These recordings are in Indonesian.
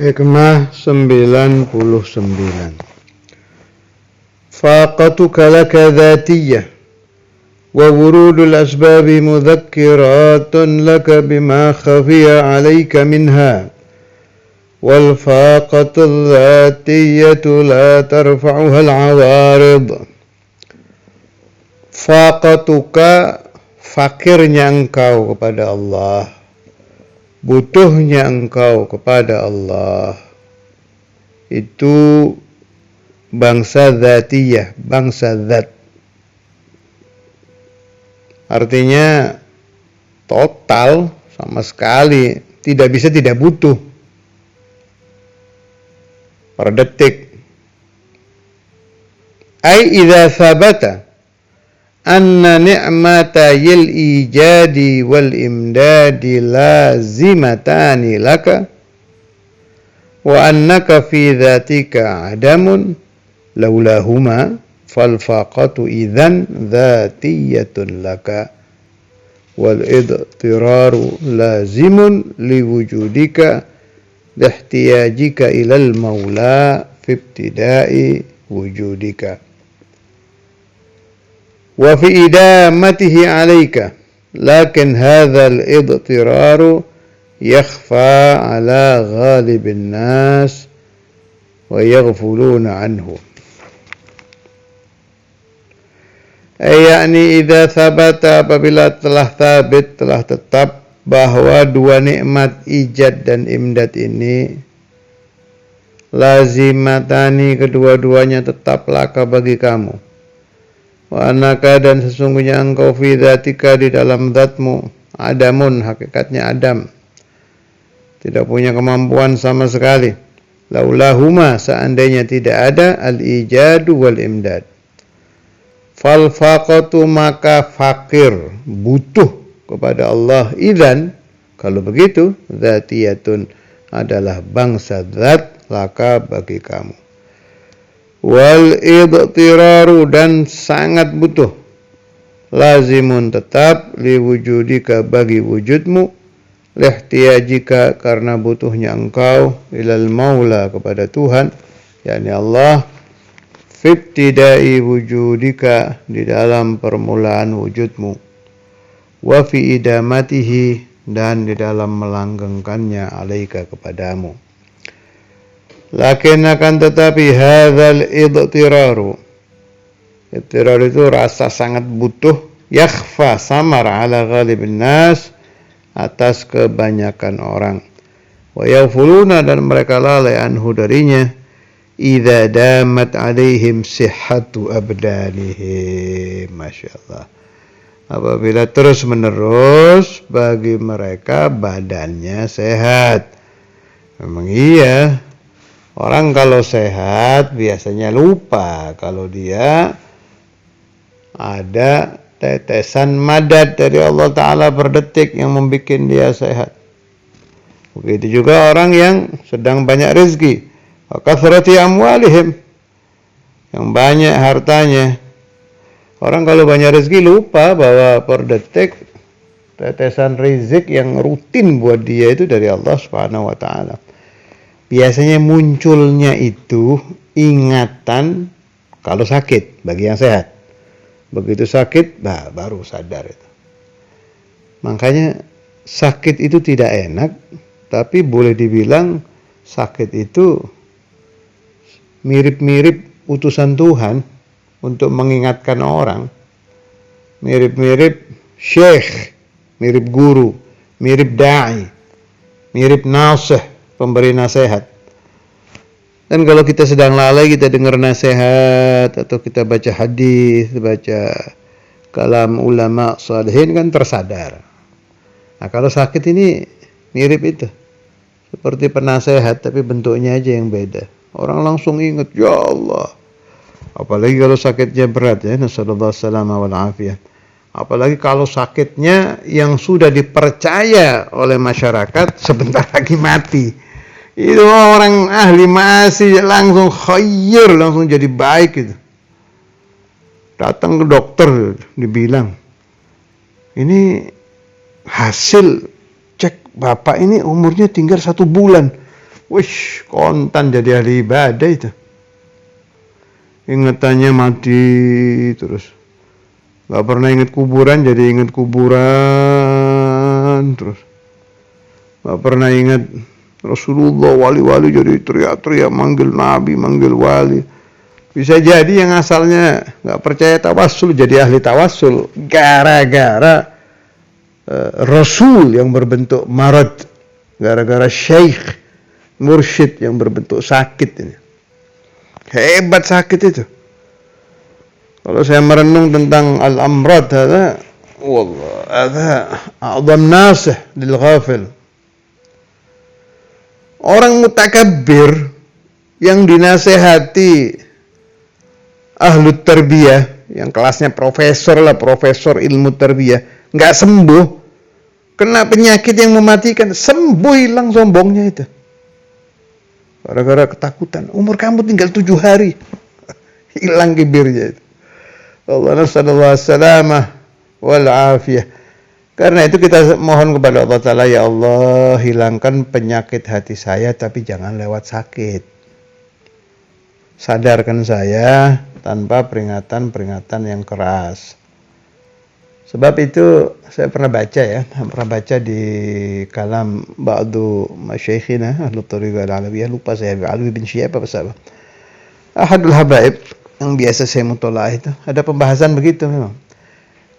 Hikmah 99. Faqatuka laka dhatiyah wa wurudul asbabi mudhakkiratun laka bima khafiya alayka minha wal faqatul dhatiyatu la tarfa'uha al-awarid. Faqatuka, fakirnya engkau kepada Allah, butuhnya engkau kepada Allah, itu bangsa dzatiyah, bangsa zat. Artinya total, sama sekali tidak bisa tidak butuh per detik. Ai idza sabata anna ni'mata yil ijadi wal imdadi lazimatani laka wa annaka fi dhatika adamun laulahuma fal faqatu idzan dhatiyatun laka wal idtiraru lazimun liwujudika lihtiyajika ilal maula fi ibtida'i wujudika wa fi idamatihi alayka, lakin hadzal idtiraru yakhfa ala ghalibin nas wa yaghfuluna anhu. Yakni idza sabata, apabila telah sabit, telah tetap bahwa dua nikmat ijad dan imdad ini lazimatani, kedua-duanya tetap laka bagi kamu. Wa anaka, dan sesungguhnya engkau fi dzatika, di dalam zatmu, adamun, hakikatnya adam, tidak punya kemampuan sama sekali. Laulahuma, seandainya tidak ada al-ijadu wal imdad. Fal faqatu, maka fakir, butuh kepada Allah. Idzan, kalau begitu, dzatiyatun, adalah bangsa zat laka bagi kamu. Wal idtiraru, dan sangat butuh, lazimun, tetap, liwujudika, bagi wujudmu, lihtiyajika, karena butuhnya engkau, ilal maula, kepada Tuhan, yakni Allah, fibtidai wujudika, di dalam permulaan wujudmu, wa fi idamatihi, dan di dalam melanggengkannya, alaika, kepadamu. Lakin akan tetapi hadzal idtiraru, idtirar itu rasa sangat butuh, yakhfa, samar, ala ghalibin nas, atas kebanyakan orang, wa yaghfuluna, dan mereka lalai, anhu, darinya, idza damat alaihim sihhatu abdanihim. Masyaallah, apabila terus menerus bagi mereka badannya sehat. Memang iya, orang kalau sehat biasanya lupa kalau dia ada tetesan madad dari Allah Ta'ala per detik yang membuat dia sehat. Begitu juga orang yang sedang banyak rezeki, wa kathrati amwalihim, yang banyak hartanya. Orang kalau banyak rezeki lupa bahwa per detik tetesan rezeki yang rutin buat dia itu dari Allah Subhanahu wa Ta'ala. Biasanya munculnya itu ingatan kalau sakit bagi yang sehat. Begitu sakit, baru sadar itu. Makanya sakit itu tidak enak, tapi boleh dibilang sakit itu mirip-mirip utusan Tuhan untuk mengingatkan orang. Mirip-mirip syekh, mirip guru, mirip da'i, mirip nasih, pemberi nasihat. Dan kalau kita sedang lalai, kita dengar nasihat atau kita baca hadis, baca kalam ulama salihin, kan tersadar. Nah, kalau sakit ini mirip itu, seperti penasehat tapi bentuknya aja yang beda. Orang langsung ingat, ya Allah. Apalagi kalau sakitnya berat, ya, nasallallahu salama wal afiyah. Apalagi kalau sakitnya yang sudah dipercaya oleh masyarakat sebentar lagi mati. Itu orang ahli masih langsung khair, langsung jadi baik itu. Datang ke dokter, dibilang, ini hasil cek bapak ini umurnya tinggal 1 bulan. wish, kontan jadi ahli ibadah itu. Ingatannya mati terus. Gak pernah ingat kuburan, jadi ingat kuburan terus. Gak pernah ingat Rasulullah, wali-wali, jadi teriak-teriak manggil Nabi, manggil wali. Bisa jadi yang asalnya gak percaya tawassul jadi ahli tawassul gara-gara Rasul yang berbentuk marad, gara-gara syekh mursyid yang berbentuk sakit ini. Hebat sakit itu. Kalau saya merenung tentang al-amrad, wallah, ada a'zam nasih lil ghafil. Orang mutakabbir yang dinasehati ahlu tarbiyah, yang kelasnya profesor lah, profesor ilmu tarbiyah, nggak sembuh, kena penyakit yang mematikan, sembuh hilang sombongnya itu. Gara-gara ketakutan, umur kamu tinggal 7 hari, hilang kibirnya itu. Allah nasallallahu salamah wal afiyah. Karena itu kita mohon kepada Allah Ta'ala, ya Allah, hilangkan penyakit hati saya, tapi jangan lewat sakit. Sadarkan saya tanpa peringatan-peringatan yang keras. Sebab itu saya pernah baca di kalam ba'du masyaikhina ahlu tariqah al-alawiyah, lupa saya, Alwi bin Syihab apa sahabat. Ahadul habaib yang biasa saya mutola'ah itu, ada pembahasan begitu memang.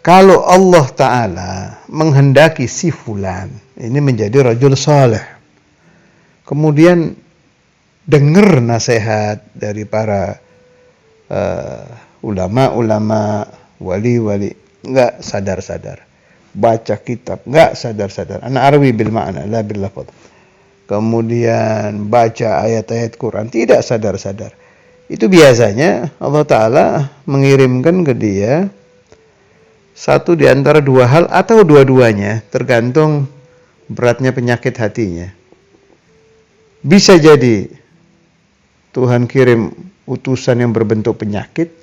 Kalau Allah Ta'ala menghendaki si fulan ini menjadi rajul saleh, kemudian dengar nasihat dari para ulama-ulama, wali-wali, enggak sadar-sadar, baca kitab enggak sadar-sadar, ana arwi bil ma'na la bil lafaz, kemudian baca ayat-ayat Quran tidak sadar-sadar, itu biasanya Allah Ta'ala mengirimkan ke dia satu di antara dua hal atau dua-duanya, tergantung beratnya penyakit hatinya. Bisa jadi Tuhan kirim utusan yang berbentuk penyakit,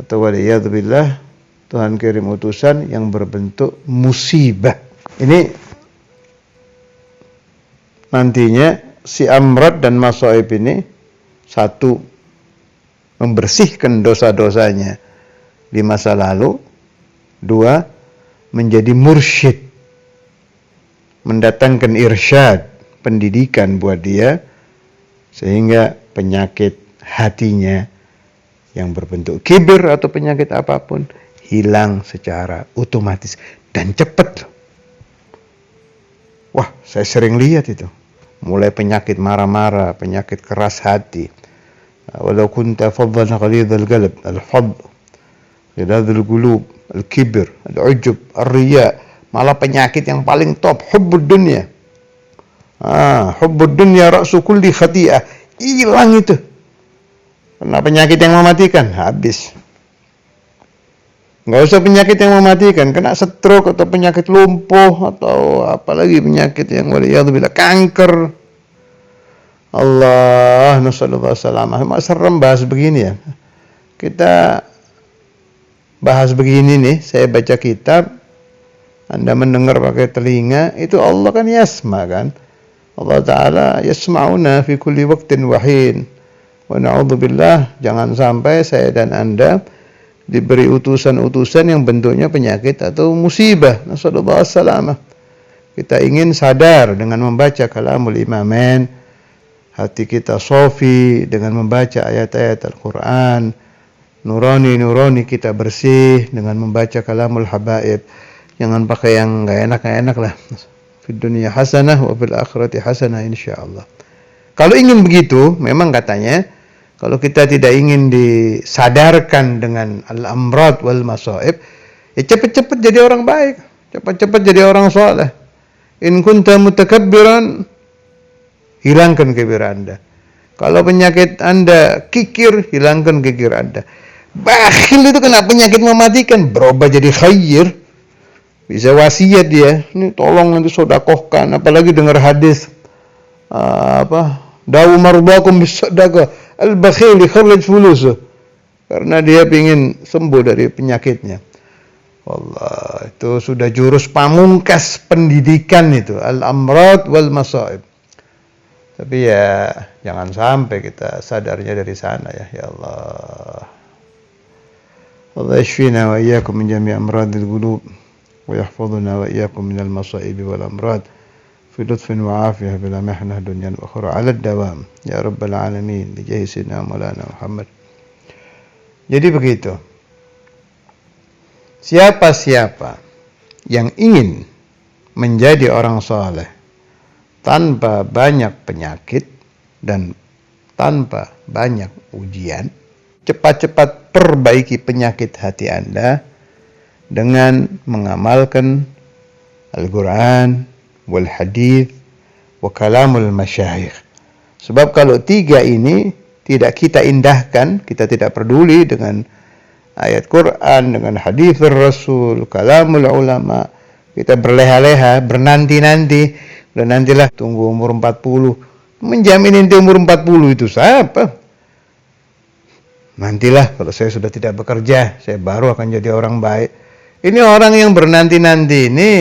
atau waliyadzubillah Tuhan kirim utusan yang berbentuk musibah. Ini nantinya si amrad dan masaib ini, satu, membersihkan dosa-dosanya di masa lalu, dua, menjadi mursyid, mendatangkan irsyad, pendidikan buat dia, sehingga penyakit hatinya yang berbentuk kibir atau penyakit apapun hilang secara otomatis dan cepat. Wah, saya sering lihat itu. Mulai penyakit marah-marah, penyakit keras hati. Walau kunta faddan ghalidhal qalb, al-hadd, ghiladzul qulub, al-kibir, al-ujub, ar-riya, malah penyakit yang paling top, hubbud dunya. Hubbud dunya ra'su kulli khati'ah. Hilang itu. Karena penyakit yang mematikan, habis. Enggak usah penyakit yang mematikan, kena stroke atau penyakit lumpuh atau apalagi penyakit yang waliyadzubillah kanker. Allah nasallallahu salamah. Serem bahas begini ya. Kita bahas begini nih, saya baca kitab, Anda mendengar pakai telinga, itu Allah kan yasma kan. Allah Ta'ala yasma'una fi kulli waqtin wahin. Wa na'udzubillah, jangan sampai saya dan Anda diberi utusan-utusan yang bentuknya penyakit atau musibah. Nasallallahu salamah. Kita ingin sadar dengan membaca kalamul imamain, hati kita sofi dengan membaca ayat-ayat Al-Quran, nurani kita bersih dengan membaca kalamul habaib. Jangan pakai yang gak enak lah. Fid dunya hasanah wa fil akhirati hasanah insyaallah. Kalau ingin begitu, memang katanya kalau kita tidak ingin disadarkan dengan al-amrad wal masaib, ya cepat-cepat jadi orang baik, cepat-cepat jadi orang saleh. In kunta mutakabbiran, hilangkan kibir Anda. Kalau penyakit Anda kikir, hilangkan kikir Anda. Bakhil itu kena penyakit mematikan, berubah jadi khair. Bisa wasiat dia, ini tolong nanti sodakohkan, apalagi dengar hadis dawu marbakum bisadaqah, al-bakhil yukhrij fulusuh, karena dia ingin sembuh dari penyakitnya. Allah, itu sudah jurus pamungkas pendidikan itu, al-amrad wal masaib. Tapi ya jangan sampai kita sadarnya dari sana ya. Ya Allah. Allah yashfina wa iyyakum min jami' amradil qulub wa yahfazuna wa iyyakum minal masa'ib wal amrad fi lutfin wa afiyah bila mihnah dunyan wa ukhra 'ala ad-dawam ya rabbal alamin bi jahi sayyidina maulana Muhammad. Jadi begitu. Siapa-siapa yang ingin menjadi orang saleh tanpa banyak penyakit dan tanpa banyak ujian, cepat-cepat perbaiki penyakit hati Anda dengan mengamalkan Al-Quran, wal hadith, wa kalamul masyayikh. Sebab kalau tiga ini tidak kita indahkan, kita tidak peduli dengan ayat Quran, dengan hadis Rasul, kalamul ulama, kita berleha-leha, bernanti-nanti, udah nantilah tunggu umur 40. Menjamin inti umur 40 itu siapa? Nantilah kalau saya sudah tidak bekerja, saya baru akan jadi orang baik. Ini orang yang bernanti-nanti ini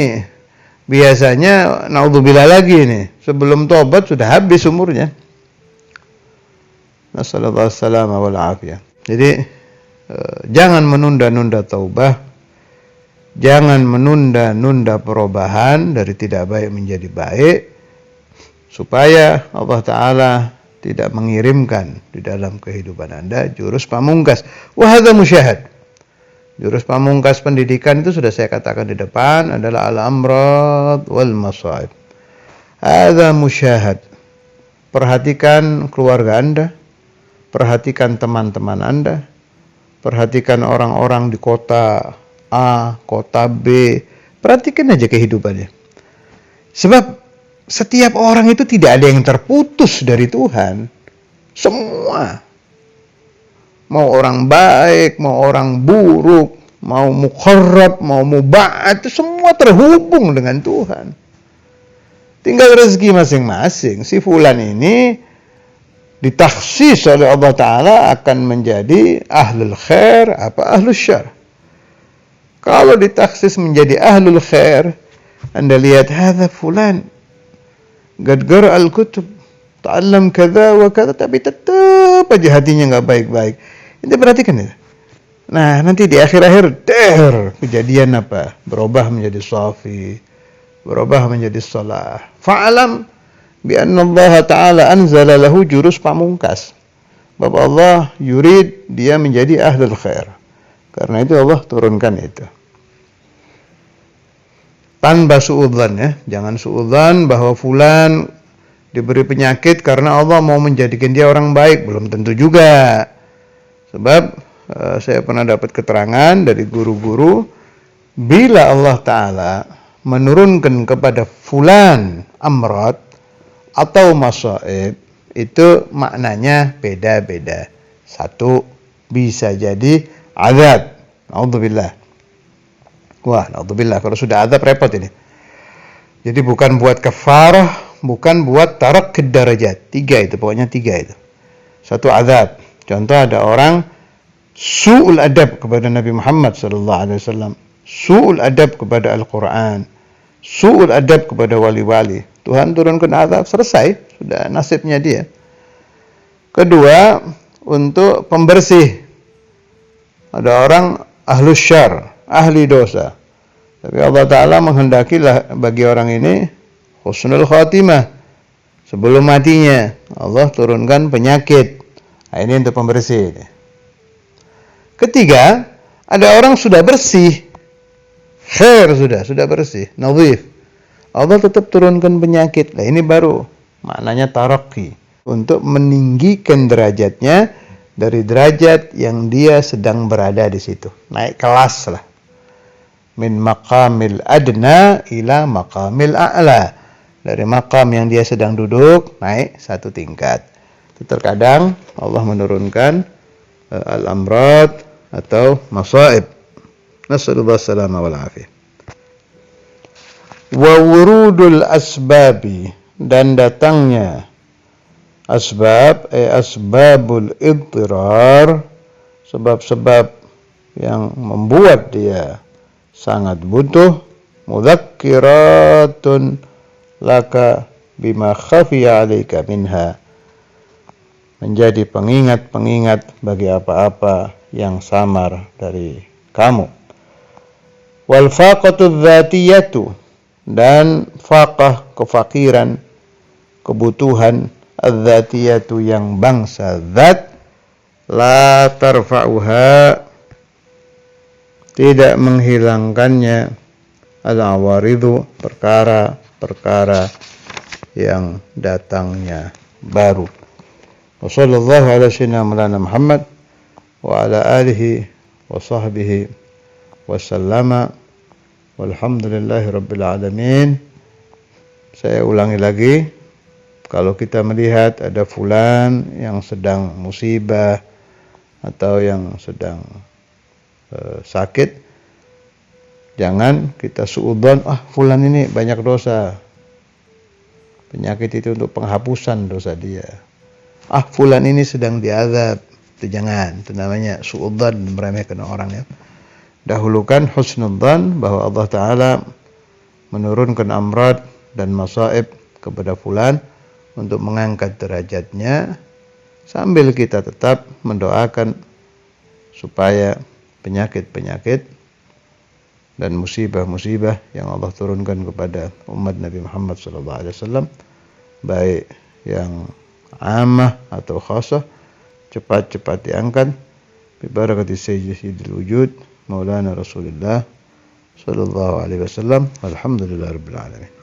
biasanya naudzubillah lagi nih, sebelum tobat sudah habis umurnya. Nasallallahu alaihi wal afiyah. Jadi jangan menunda-nunda taubah. Jangan menunda-nunda perubahan dari tidak baik menjadi baik, supaya Allah Ta'ala tidak mengirimkan di dalam kehidupan Anda jurus pamungkas. Wahada musyahad. Jurus pamungkas pendidikan itu sudah saya katakan di depan adalah al-amrad wal masaib. Hada musyahad. Perhatikan keluarga Anda, perhatikan teman-teman Anda, perhatikan orang-orang di kota A, kota B, perhatikan aja kehidupannya. Sebab setiap orang itu tidak ada yang terputus dari Tuhan. Semua. Mau orang baik, mau orang buruk, mau mukharrab, mau muba'ad, itu semua terhubung dengan Tuhan. Tinggal rezeki masing-masing. Si fulan ini ditaksis oleh Allah Ta'ala akan menjadi ahlul khair, apa ahlul syar. Kalau ditaksis menjadi ahlul khair, Anda lihat hadza fulan qad qara al-kutub, ta'allam kadza wa kadza, tapi tetap aja hatinya enggak baik-baik. Ini perhatikan ya. Nah, nanti di akhir-akhir kejadian apa? Berubah menjadi safi, berubah menjadi salah. Fa'alam bi anna Allah Ta'ala anzala lahu jurus pamungkas. Bapak Allah yurid dia menjadi ahlul khair. Karena itu Allah turunkan itu. Tanpa suudzon ya. Jangan suudzon bahwa fulan diberi penyakit karena Allah mau menjadikan dia orang baik. Belum tentu juga. Sebab saya pernah dapat keterangan dari guru-guru, bila Allah Ta'ala menurunkan kepada fulan amrad atau masaib, itu maknanya beda-beda. Satu, bisa jadi azab. Naudzubillah. Wah, naudzubillah. Kalau sudah azab repot ini. Jadi bukan buat kafarah, bukan buat tarak darajat. Tiga itu, pokoknya tiga itu. Satu azab. Contoh ada orang su'ul adab kepada Nabi Muhammad SAW. Su'ul adab kepada Al-Quran. Su'ul adab kepada wali-wali. Tuhan turunkan azab, selesai. Sudah nasibnya dia. Kedua, untuk pembersih. Ada orang ahlus syar, ahli dosa. Tapi Allah Ta'ala menghendakilah bagi orang ini husnul khatimah. Sebelum matinya, Allah turunkan penyakit. Nah, ini untuk pembersih. Ketiga, ada orang sudah bersih. Khair sudah bersih, nadhif. Allah tetap turunkan penyakit. Nah, ini baru maknanya tarakki, untuk meninggikan derajatnya dari derajat yang dia sedang berada di situ. Naik kelas lah. Min maqamil adna ila maqamil a'la. Dari maqam yang dia sedang duduk, naik satu tingkat. Itu terkadang Allah menurunkan al-amrad atau masaib. Nasallallahu alaihi wal afiyah. Wa wurudul asbabi, dan datangnya asbab, asbabul idtirar, sebab-sebab yang membuat dia sangat butuh, mudzakkiratun laka bima khafiya 'alaika minha, menjadi pengingat-pengingat bagi apa-apa yang samar dari kamu. Wal faqatu dzatiyatu, dan faqah kefakiran, kebutuhan, adzatiyatu yang bangsa zat, la tarfa'uha, tidak menghilangkannya, al-awaridu, perkara-perkara yang datangnya baru. Wa sallallahu ala sayyidina Maulana Muhammad wa ala alihi wa sahbihi wa sallama, walhamdulillahi rabbil alamin. Saya ulangi lagi, kalau kita melihat ada fulan yang sedang musibah atau yang sedang sakit, jangan kita suudzon, fulan ini banyak dosa, penyakit itu untuk penghapusan dosa dia. Fulan ini sedang diazab, itu jangan, itu namanya suudzon, meremehkan orang ya. Dahulukan husnudzan bahwa Allah Ta'ala menurunkan amrad dan masaib kepada fulan untuk mengangkat derajatnya, sambil kita tetap mendoakan supaya penyakit-penyakit dan musibah-musibah yang Allah turunkan kepada umat Nabi Muhammad SAW, baik yang ammah atau khassah, cepat-cepat diangkat bi barakati sayyidil wujud Maulana Rasulullah sallallahu alaihi wasallam. Alhamdulillahirabbil alamin.